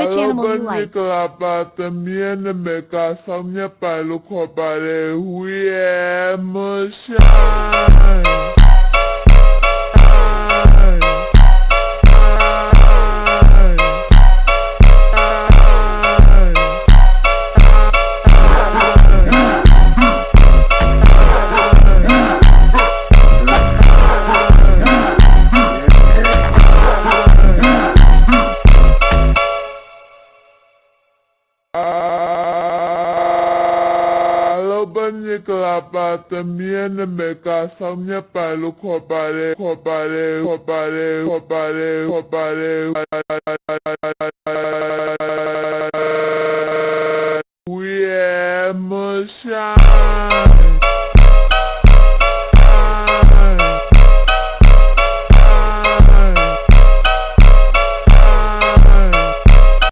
Which animal you like? También me casa mi palo copare También me casa mi palo copare We are